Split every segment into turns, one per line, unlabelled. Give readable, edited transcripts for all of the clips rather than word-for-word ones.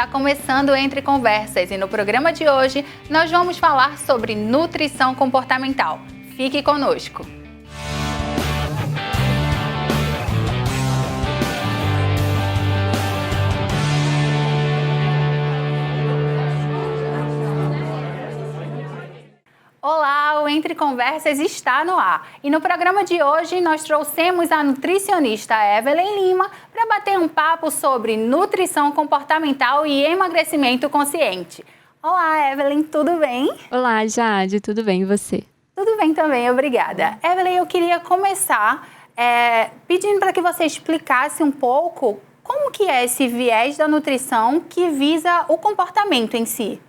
Está começando Entre Conversas e no programa de hoje nós vamos falar sobre nutrição comportamental. Fique conosco! Olá, o Entre Conversas está no ar. E no programa de hoje nós trouxemos a nutricionista Evelyn Lima para bater um papo sobre nutrição comportamental e emagrecimento consciente. Olá, Evelyn, tudo bem?
Olá, Jade, tudo bem e você?
Tudo bem também, obrigada. Evelyn, eu queria começar pedindo para que você explicasse um pouco como que é esse viés da nutrição que visa o comportamento em si.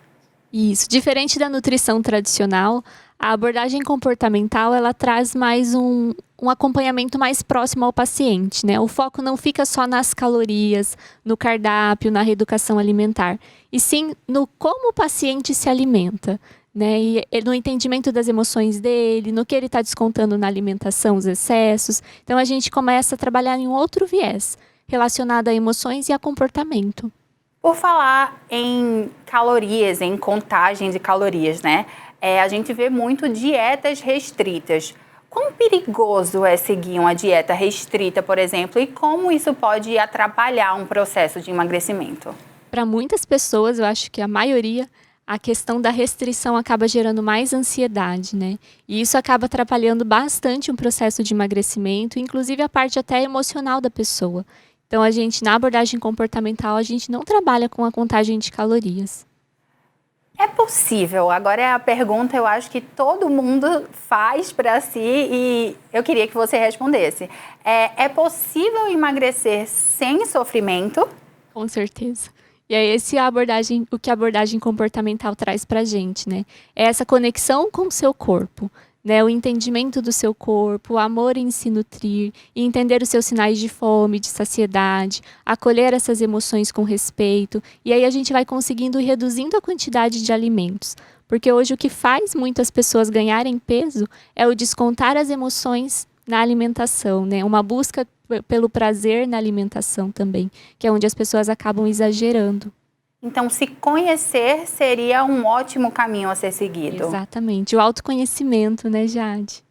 Isso, diferente da nutrição tradicional, a abordagem comportamental ela traz mais um acompanhamento mais próximo ao paciente, né? O foco não fica só nas calorias, no cardápio, na reeducação alimentar, e sim no como o paciente se alimenta, né? E no entendimento das emoções dele, no que ele está descontando na alimentação, os excessos. Então a gente começa a trabalhar em um outro viés, relacionado a emoções e a comportamento.
Por falar em calorias, em contagem de calorias, né? A gente vê muito dietas restritas. Quão perigoso é seguir uma dieta restrita, por exemplo, e como isso pode atrapalhar um processo de emagrecimento?
Para muitas pessoas, eu acho que a maioria, a questão da restrição acaba gerando mais ansiedade, né? E isso acaba atrapalhando bastante um processo de emagrecimento, inclusive a parte até emocional da pessoa. Então, na abordagem comportamental, a gente não trabalha com a contagem de calorias.
É possível? Agora é a pergunta, eu acho que todo mundo faz para si e eu queria que você respondesse. É possível emagrecer sem sofrimento?
Com certeza. E é o que a abordagem comportamental traz para a gente, né? É essa conexão com o seu corpo. Né, o entendimento do seu corpo, o amor em se nutrir, e entender os seus sinais de fome, de saciedade, acolher essas emoções com respeito, e aí a gente vai conseguindo ir reduzindo a quantidade de alimentos. Porque hoje o que faz muitas pessoas ganharem peso é o descontar as emoções na alimentação, né? Uma busca pelo prazer na alimentação também, que é onde as pessoas acabam exagerando.
Então, se conhecer seria um ótimo caminho a ser seguido.
Exatamente. O autoconhecimento, né, Jade?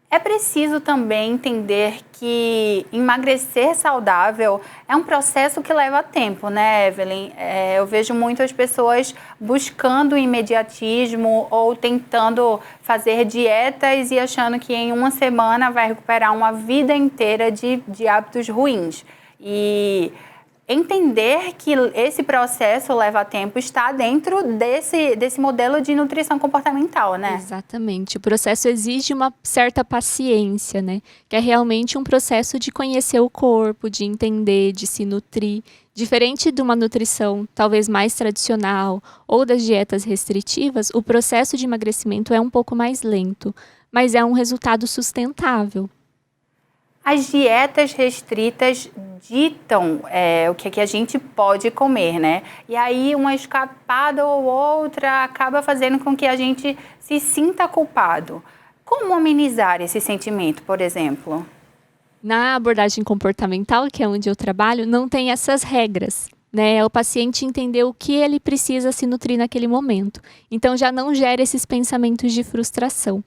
É preciso também entender que emagrecer saudável é um processo que leva tempo, né, Evelyn? Eu vejo muitas pessoas buscando imediatismo ou tentando fazer dietas e achando que em uma semana vai recuperar uma vida inteira de hábitos ruins. E entender que esse processo leva tempo está dentro desse modelo de nutrição comportamental, né?
Exatamente. O processo exige uma certa paciência, né? Que é realmente um processo de conhecer o corpo, de entender, de se nutrir. Diferente de uma nutrição talvez mais tradicional ou das dietas restritivas, o processo de emagrecimento é um pouco mais lento, mas é um resultado sustentável.
As dietas restritas ditam o que a gente pode comer, né? E aí uma escapada ou outra acaba fazendo com que a gente se sinta culpado. Como amenizar esse sentimento, por exemplo?
Na abordagem comportamental, que é onde eu trabalho, não tem essas regras. Né? É o paciente entender o que ele precisa se nutrir naquele momento. Então já não gera esses pensamentos de frustração.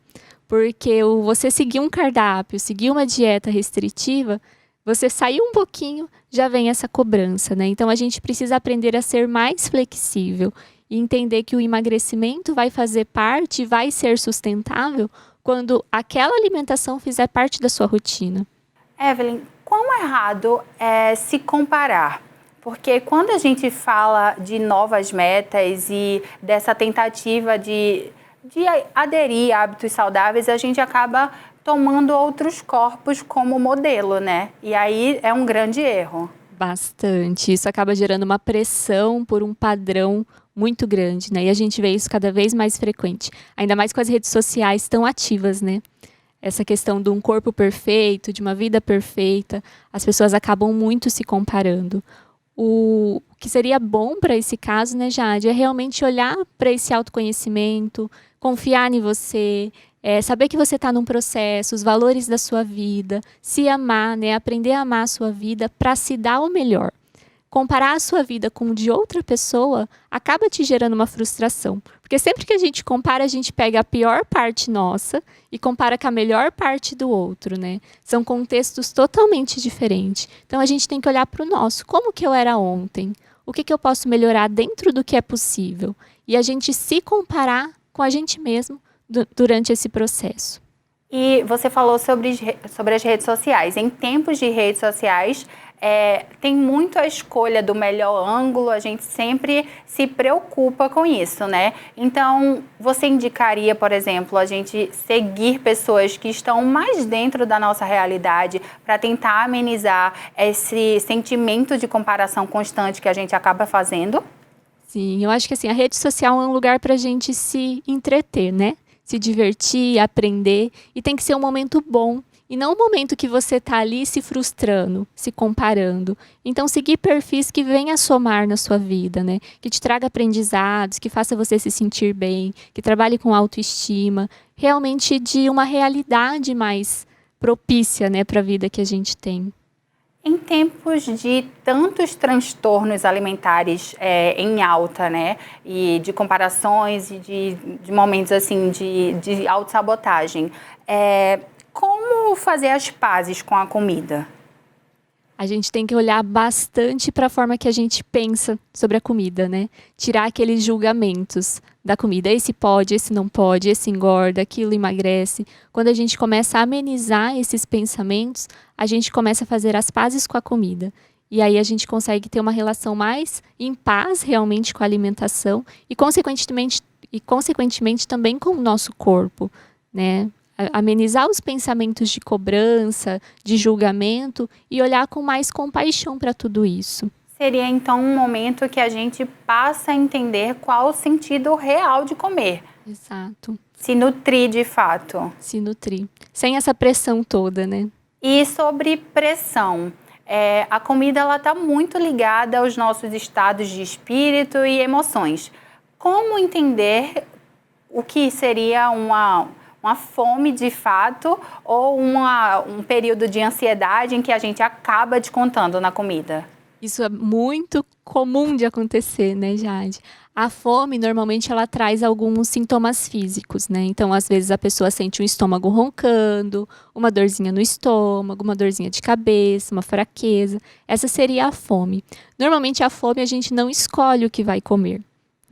Porque você seguir um cardápio, seguir uma dieta restritiva, você sair um pouquinho, já vem essa cobrança, né? Então a gente precisa aprender a ser mais flexível e entender que o emagrecimento vai fazer parte, vai ser sustentável quando aquela alimentação fizer parte da sua rotina.
Evelyn, quão errado é se comparar? Porque quando a gente fala de novas metas e dessa tentativa de aderir a hábitos saudáveis, a gente acaba tomando outros corpos como modelo, né? E aí é um grande erro.
Bastante. Isso acaba gerando uma pressão por um padrão muito grande, né? E a gente vê isso cada vez mais frequente. Ainda mais com as redes sociais tão ativas, né? Essa questão de um corpo perfeito, de uma vida perfeita, as pessoas acabam muito se comparando. O que seria bom para esse caso, né, Jade, é realmente olhar para esse autoconhecimento, confiar em você, saber que você está num processo, os valores da sua vida, se amar, né, aprender a amar a sua vida para se dar o melhor. comparar a sua vida com o de outra pessoa acaba te gerando uma frustração. Porque sempre que a gente compara, a gente pega a pior parte nossa e compara com a melhor parte do outro, né? São contextos totalmente diferentes. Então, a gente tem que olhar para o nosso. Como que eu era ontem? O que eu posso melhorar dentro do que é possível? E a gente se comparar com a gente mesmo durante esse processo.
E você falou sobre as redes sociais. Em tempos de redes sociais, tem muito a escolha do melhor ângulo, a gente sempre se preocupa com isso, né? Então, você indicaria, por exemplo, a gente seguir pessoas que estão mais dentro da nossa realidade para tentar amenizar esse sentimento de comparação constante que a gente acaba fazendo?
Sim, eu acho que assim, a rede social é um lugar para a gente se entreter, né? Se divertir, aprender, e tem que ser um momento bom, e não um momento que você está ali se frustrando, se comparando. Então, seguir perfis que venham somar na sua vida, né? Que te traga aprendizados, que faça você se sentir bem, que trabalhe com autoestima, realmente de uma realidade mais propícia, né, para a vida que a gente tem.
Em tempos de tantos transtornos alimentares em alta, né, e de comparações e de momentos assim de autossabotagem, como fazer as pazes com a comida?
A gente tem que olhar bastante para a forma que a gente pensa sobre a comida, né? Tirar aqueles julgamentos da comida. Esse pode, esse não pode, esse engorda, aquilo emagrece. Quando a gente começa a amenizar esses pensamentos, a gente começa a fazer as pazes com a comida. E aí a gente consegue ter uma relação mais em paz realmente com a alimentação e, consequentemente também com o nosso corpo, né? Amenizar os pensamentos de cobrança, de julgamento e olhar com mais compaixão para tudo isso.
Seria então um momento que a gente passa a entender qual o sentido real de comer.
Exato.
Se nutrir de fato.
Se nutrir. Sem essa pressão toda, né?
E sobre pressão, a comida ela está muito ligada aos nossos estados de espírito e emoções. Como entender o que seria uma fome de fato ou um período de ansiedade em que a gente acaba descontando na comida?
Isso é muito comum de acontecer, né, Jade? A fome, normalmente, ela traz alguns sintomas físicos, né? Então, às vezes, a pessoa sente um estômago roncando, uma dorzinha no estômago, uma dorzinha de cabeça, uma fraqueza. Essa seria a fome. Normalmente, a fome, a gente não escolhe o que vai comer,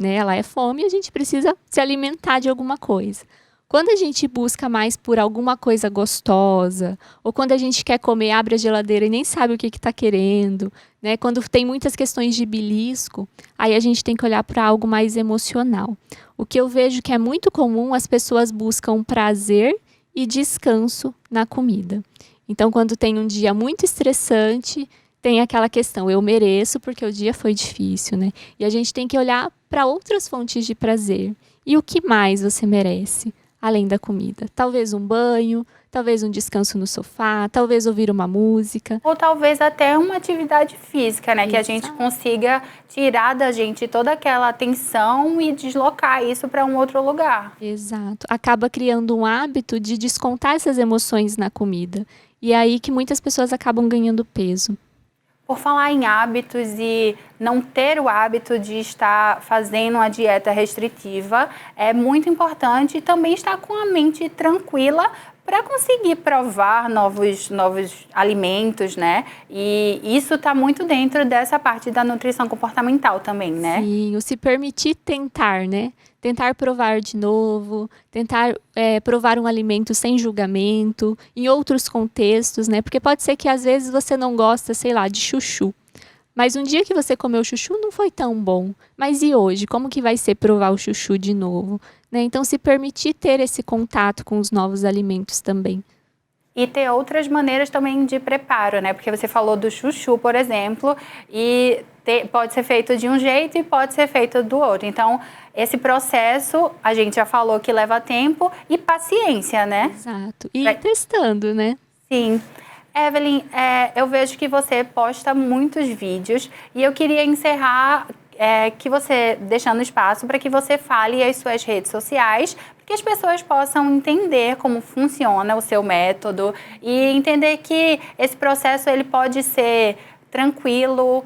né? Ela é fome e a gente precisa se alimentar de alguma coisa. Quando a gente busca mais por alguma coisa gostosa, ou quando a gente quer comer, abre a geladeira e nem sabe o que está querendo, né? Quando tem muitas questões de belisco, aí a gente tem que olhar para algo mais emocional. O que eu vejo que é muito comum, as pessoas buscam prazer e descanso na comida. Então, quando tem um dia muito estressante, tem aquela questão, eu mereço porque o dia foi difícil, né? E a gente tem que olhar para outras fontes de prazer. E o que mais você merece? Além da comida. Talvez um banho, talvez um descanso no sofá, talvez ouvir uma música.
Ou talvez até uma atividade física, né?
Exato.
Que a gente consiga tirar da gente toda aquela tensão e deslocar isso para um outro lugar.
Exato. Acaba criando um hábito de descontar essas emoções na comida. E é aí que muitas pessoas acabam ganhando peso.
Por falar em hábitos e não ter o hábito de estar fazendo uma dieta restritiva, é muito importante também estar com a mente tranquila para conseguir provar novos alimentos, né? E isso está muito dentro dessa parte da nutrição comportamental também, né?
Sim, o se permitir tentar, né? Tentar provar de novo, tentar provar um alimento sem julgamento, em outros contextos, né? Porque pode ser que às vezes você não gosta, sei lá, de chuchu. Mas um dia que você comeu chuchu não foi tão bom. Mas e hoje? Como que vai ser provar o chuchu de novo? Né? Então, se permitir ter esse contato com os novos alimentos também.
E ter outras maneiras também de preparo, né? Porque você falou do chuchu, por exemplo, e pode ser feito de um jeito e pode ser feito do outro. Então, esse processo, a gente já falou que leva tempo e paciência, né?
Exato. E testando, né?
Sim. Evelyn, eu vejo que você posta muitos vídeos e eu queria encerrar que você deixando espaço para que você fale as suas redes sociais, para que as pessoas possam entender como funciona o seu método e entender que esse processo ele pode ser tranquilo,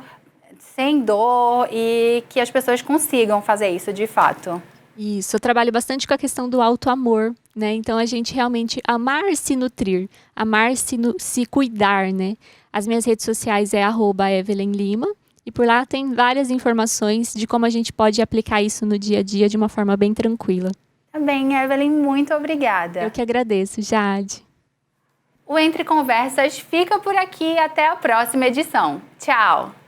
sem dor e que as pessoas consigam fazer isso de fato.
Isso, eu trabalho bastante com a questão do auto-amor, né? Então, a gente realmente amar se nutrir, amar se cuidar, né? As minhas redes sociais é @Evelyn Lima, e por lá tem várias informações de como a gente pode aplicar isso no dia a dia de uma forma bem tranquila.
Tá bem, Evelyn, muito obrigada.
Eu que agradeço, Jade.
O Entre Conversas fica por aqui, até a próxima edição. Tchau!